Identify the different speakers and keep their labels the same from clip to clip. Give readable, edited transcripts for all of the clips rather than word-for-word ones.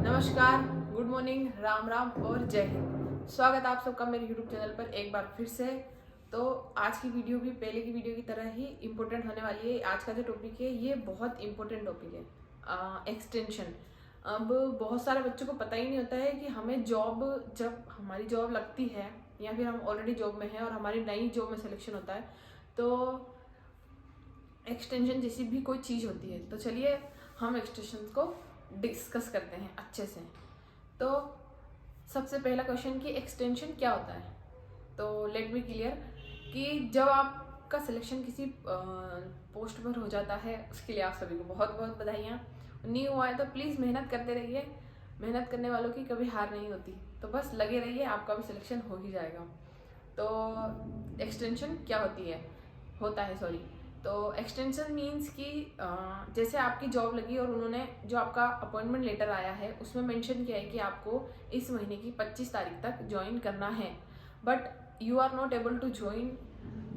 Speaker 1: नमस्कार, good morning, Ram Ram और जय हिंद। स्वागत है आप सबका मेरे यूट्यूब चैनल पर एक बार फिर से। तो आज की वीडियो भी पहले की वीडियो की तरह ही इम्पोर्टेंट होने वाली है। आज का जो टॉपिक है ये बहुत इम्पोर्टेंट टॉपिक है, एक्सटेंशन। अब बहुत सारे बच्चों को पता ही नहीं होता है कि हमें जब हमारी जॉब लगती है या फिर हम ऑलरेडी जॉब में हैं और हमारी नई जॉब में सिलेक्शन होता है तो एक्सटेंशन जैसी भी कोई चीज़ होती है। तो चलिए हम एक्सटेंशन को डिस्कस करते हैं अच्छे से। तो सबसे पहला क्वेश्चन कि एक्सटेंशन क्या होता है। तो लेट बी क्लियर कि जब आपका सिलेक्शन किसी पोस्ट पर हो जाता है उसके लिए आप सभी को बहुत बहुत बधाइयाँ। नहीं हुआ है तो प्लीज़ मेहनत करते रहिए, मेहनत करने वालों की कभी हार नहीं होती। तो बस लगे रहिए, आपका भी सिलेक्शन हो ही जाएगा। तो एक्सटेंशन क्या होता है सॉरी। तो एक्सटेंशन मीन्स कि जैसे आपकी जॉब लगी और उन्होंने जो आपका अपॉइंटमेंट लेटर आया है उसमें मेंशन किया है कि आपको इस महीने की 25 तारीख तक ज्वाइन करना है, but you are not able to join.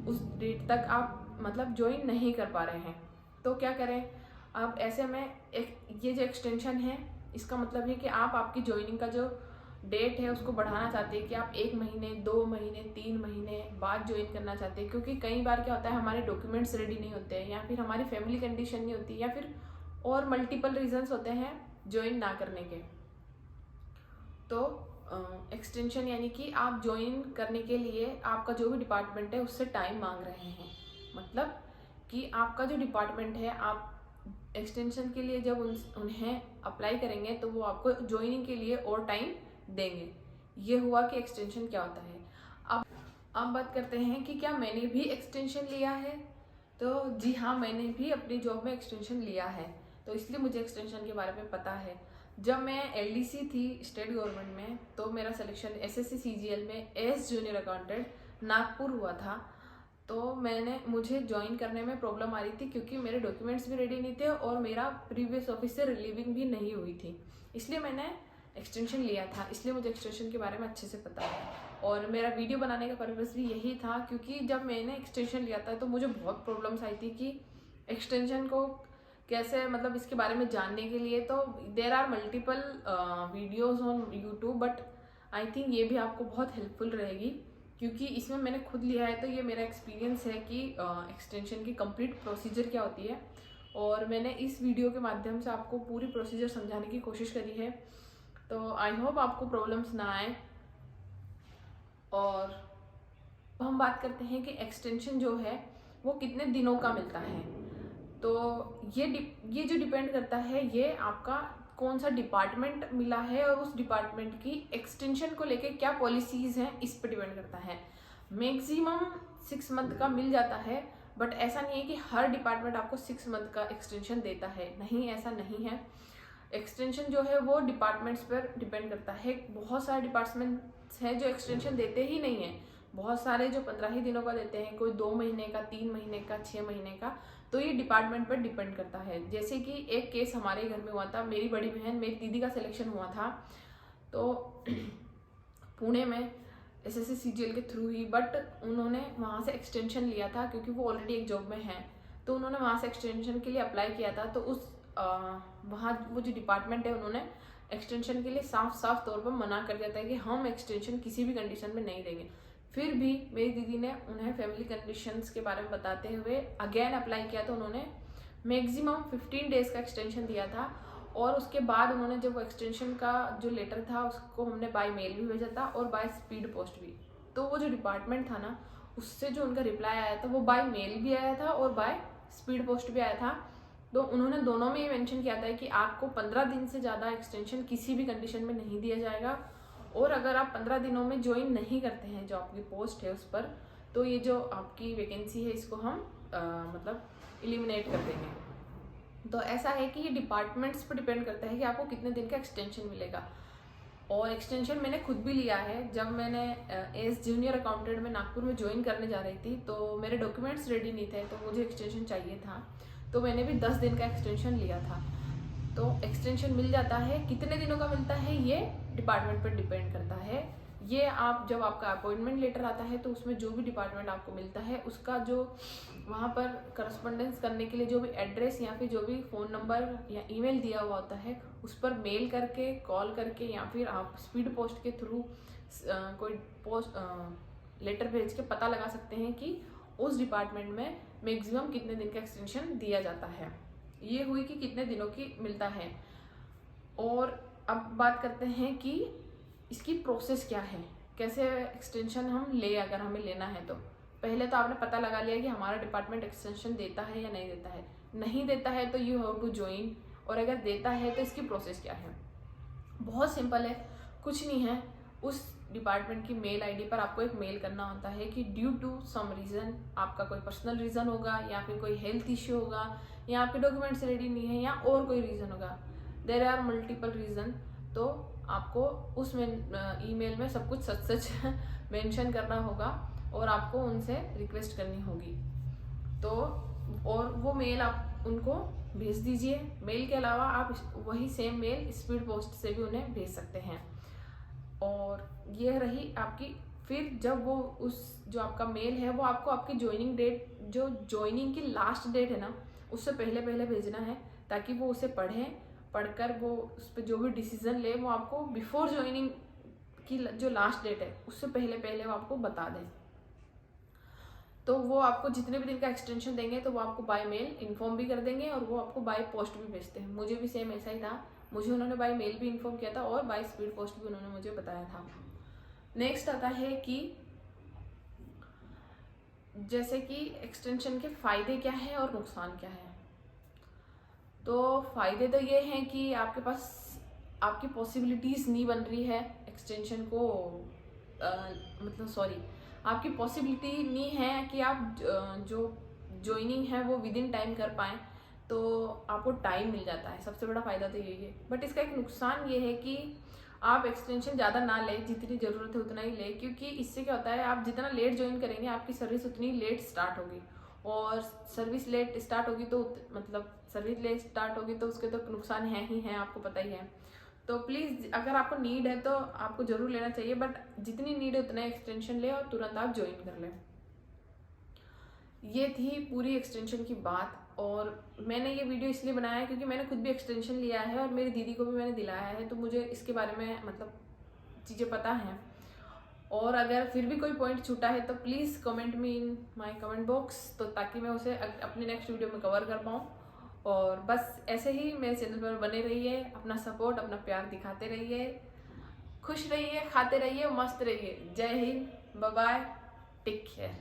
Speaker 1: उस डेट तक आप मतलब ज्वाइन नहीं कर पा रहे हैं। तो क्या करें आप ऐसे में? ये जो एक्सटेंशन है इसका मतलब है कि आप आपकी ज्वाइनिंग का जो डेट है उसको बढ़ाना चाहते हैं कि आप 1 महीने, 2 महीने, 3 महीने बाद ज्वाइन करना चाहते हैं। क्योंकि कई बार क्या होता है हमारे डॉक्यूमेंट्स रेडी नहीं होते हैं या फिर हमारी फैमिली कंडीशन नहीं होती या फिर और मल्टीपल रीजंस होते हैं ज्वाइन ना करने के। तो एक्सटेंशन यानी कि आप ज्वाइन करने के लिए आपका जो भी डिपार्टमेंट है उससे टाइम मांग रहे हैं। मतलब कि आपका जो डिपार्टमेंट है आप एक्सटेंशन के लिए जब उन्हें अप्लाई करेंगे तो वो आपको ज्वाइनिंग के लिए और टाइम देंगे। ये हुआ कि एक्सटेंशन क्या होता है। अब बात करते हैं कि क्या मैंने भी एक्सटेंशन लिया है। तो जी हाँ, मैंने भी अपनी जॉब में एक्सटेंशन लिया है, तो इसलिए मुझे एक्सटेंशन के बारे में पता है। जब मैं एलडीसी थी स्टेट गवर्नमेंट में तो मेरा सिलेक्शन एसएससी सीजीएल में एज जूनियर अकाउंटेंट नागपुर हुआ था। तो मुझे ज्वाइन करने में प्रॉब्लम आ रही थी क्योंकि मेरे डॉक्यूमेंट्स भी रेडी नहीं थे और मेरा प्रीवियस ऑफिस से रिलीविंग भी नहीं हुई थी, इसलिए मैंने एक्सटेंशन लिया था। इसलिए मुझे एक्सटेंशन के बारे में अच्छे से पता है और मेरा वीडियो बनाने का पर्पस भी यही था। क्योंकि जब मैंने एक्सटेंशन लिया था तो मुझे बहुत प्रॉब्लम्स आई थी कि एक्सटेंशन को कैसे मतलब इसके बारे में जानने के लिए। तो there are multiple videos on YouTube, but I think ये भी आपको बहुत हेल्पफुल रहेगी क्योंकि इसमें मैंने खुद लिया है। तो ये मेरा एक्सपीरियंस है कि एक्सटेंशन की कंप्लीट प्रोसीजर क्या होती है और मैंने इस वीडियो के माध्यम से आपको पूरी प्रोसीजर समझाने की कोशिश करी है। तो आई होप आपको प्रॉब्लम्स ना आए। और हम बात करते हैं कि एक्सटेंशन जो है वो कितने दिनों का मिलता है। तो ये जो डिपेंड करता है ये आपका कौन सा डिपार्टमेंट मिला है और उस डिपार्टमेंट की एक्सटेंशन को लेके क्या पॉलिसीज हैं इस पर डिपेंड करता है। मैक्सिमम 6 मंथ का मिल जाता है, बट ऐसा नहीं है कि हर डिपार्टमेंट आपको 6 मंथ का एक्सटेंशन देता है। नहीं, ऐसा नहीं है। एक्सटेंशन जो है वो डिपार्टमेंट्स पर डिपेंड करता है। बहुत सारे डिपार्टमेंट्स हैं जो एक्सटेंशन देते ही नहीं है। बहुत सारे जो 15 ही दिनों का देते हैं, कोई 2 महीने का, 3 महीने का, 6 महीने का। तो ये डिपार्टमेंट पर डिपेंड करता है। जैसे कि एक केस हमारे घर में हुआ था, मेरी बड़ी बहन मेरी दीदी का सिलेक्शन हुआ था तो पुणे में एसएससी सीजीएल के थ्रू ही, बट उन्होंने वहाँ से एक्सटेंशन लिया था क्योंकि वो ऑलरेडी एक जॉब में है। तो उन्होंने वहाँ से एक्सटेंशन के लिए अप्लाई किया था। तो वहाँ वो जो डिपार्टमेंट है उन्होंने एक्सटेंशन के लिए साफ साफ तौर पर मना कर दिया था कि हम एक्सटेंशन किसी भी कंडीशन में नहीं देंगे। फिर भी मेरी दीदी ने उन्हें फैमिली कंडीशंस के बारे में बताते हुए अगेन अप्लाई किया। तो उन्होंने मैक्सिमम 15 डेज का एक्सटेंशन दिया था और उसके बाद उन्होंने जब वो एक्सटेंशन का जो लेटर था उसको हमने बाय मेल भी भेजा था और बाय स्पीड पोस्ट भी। तो वो जो डिपार्टमेंट था ना उससे जो उनका रिप्लाई आया था वो बाय मेल भी आया था और बाय स्पीड पोस्ट भी आया था। तो उन्होंने दोनों में ये मेंशन किया था कि आपको 15 दिन से ज़्यादा एक्सटेंशन किसी भी कंडीशन में नहीं दिया जाएगा और अगर आप 15 दिनों में ज्वाइन नहीं करते हैं जो आपकी पोस्ट है उस पर, तो ये जो आपकी वैकेंसी है इसको हम मतलब एलिमिनेट कर देंगे। तो ऐसा है कि ये डिपार्टमेंट्स पर डिपेंड करता है कि आपको कितने दिन का एक्सटेंशन मिलेगा। और एक्सटेंशन मैंने खुद भी लिया है। जब मैंने एज जूनियर अकाउंटेंट में नागपुर में ज्वाइन करने जा रही थी तो मेरे डॉक्यूमेंट्स रेडी नहीं थे, तो मुझे एक्सटेंशन चाहिए था। तो मैंने भी 10 दिन का एक्सटेंशन लिया था। तो एक्सटेंशन मिल जाता है। कितने दिनों का मिलता है ये डिपार्टमेंट पर डिपेंड करता है। ये आप जब आपका अपॉइंटमेंट लेटर आता है तो उसमें जो भी डिपार्टमेंट आपको मिलता है उसका जो वहाँ पर करस्पॉन्डेंस करने के लिए जो भी एड्रेस या फिर जो भी फ़ोन नंबर या ईमेल दिया हुआ होता है उस पर मेल करके, कॉल करके, या फिर आप स्पीड पोस्ट के थ्रू कोई पोस्ट लेटर भेज के पता लगा सकते हैं कि उस डिपार्टमेंट में मैक्सिमम कितने दिन का एक्सटेंशन दिया जाता है। ये हुई कि कितने दिनों की मिलता है। और अब बात करते हैं कि इसकी प्रोसेस क्या है, कैसे एक्सटेंशन हम ले, अगर हमें लेना है तो पहले तो आपने पता लगा लिया कि हमारा डिपार्टमेंट एक्सटेंशन देता है या नहीं देता है। नहीं देता है तो यू हैव टू ज्वाइन, और अगर देता है तो इसकी प्रोसेस क्या है। बहुत सिंपल है, कुछ नहीं है। उस डिपार्टमेंट की मेल आईडी पर आपको एक मेल करना होता है कि ड्यू टू सम रीज़न, आपका कोई पर्सनल रीज़न होगा या फिर कोई हेल्थ इश्यू होगा या आपके डॉक्यूमेंट्स रेडी नहीं है या और कोई रीज़न होगा, देयर आर मल्टीपल रीज़न। तो आपको उस ईमेल में सब कुछ सच सच मेंशन करना होगा और आपको उनसे रिक्वेस्ट करनी होगी। तो और वो मेल आप उनको भेज दीजिए। मेल के अलावा आप वही सेम मेल स्पीड पोस्ट से भी उन्हें भेज सकते हैं। और ये रही आपकी, फिर जब वो उस जो आपका मेल है वो आपको आपकी ज्वाइनिंग डेट, जो ज्वाइनिंग की लास्ट डेट है ना, उससे पहले पहले भेजना है, ताकि वो उसे पढ़कर वो उस पर जो भी डिसीजन ले वो आपको बिफोर ज्वाइनिंग की जो लास्ट डेट है उससे पहले पहले वो आपको बता दें। तो वो आपको जितने भी दिन का एक्सटेंशन देंगे तो वो आपको बाय मेल इन्फॉर्म भी कर देंगे और वो आपको बाय पोस्ट भी भेजते हैं। मुझे भी सेम ऐसा ही था, मुझे उन्होंने बाय मेल भी इन्फॉर्म किया था और बाय स्पीड पोस्ट भी उन्होंने मुझे बताया था। नेक्स्ट आता है कि जैसे कि एक्सटेंशन के फ़ायदे क्या है और नुकसान क्या है। तो फ़ायदे तो ये हैं कि आपके पास आपकी पॉसिबिलिटीज़ नहीं बन रही है एक्सटेंशन को आपकी पॉसिबिलिटी नहीं है कि आप जो ज्वाइनिंग है वो विद इन टाइम कर पाएँ, तो आपको टाइम मिल जाता है। सबसे बड़ा फ़ायदा तो यही है। बट इसका एक नुकसान ये है कि आप एक्सटेंशन ज़्यादा ना लें, जितनी ज़रूरत है उतना ही लें, क्योंकि इससे क्या होता है, आप जितना लेट ज्वाइन करेंगे आपकी सर्विस उतनी लेट स्टार्ट होगी, और सर्विस लेट स्टार्ट होगी तो सर्विस लेट स्टार्ट होगी तो उसके तो नुकसान है ही हैं, आपको पता ही है। तो प्लीज़ अगर आपको नीड है तो आपको ज़रूर लेना चाहिए, बट जितनी नीड है उतना एक्सटेंशन ले और तुरंत आप ज्वाइन कर लें। ये थी पूरी एक्सटेंशन की बात। और मैंने ये वीडियो इसलिए बनाया है क्योंकि मैंने खुद भी एक्सटेंशन लिया है और मेरी दीदी को भी मैंने दिलाया है, तो मुझे इसके बारे में चीज़ें पता हैं। और अगर फिर भी कोई पॉइंट छूटा है तो please comment me in my comment box, तो ताकि मैं उसे अपने नेक्स्ट वीडियो में कवर कर पाऊँ। और बस ऐसे ही मेरे चैनल पर बने रहिए, अपना सपोर्ट, अपना प्यार दिखाते रहिए, खुश रहिए, खाते रहिए, मस्त रहिए। जय Hind, bye bye, take care.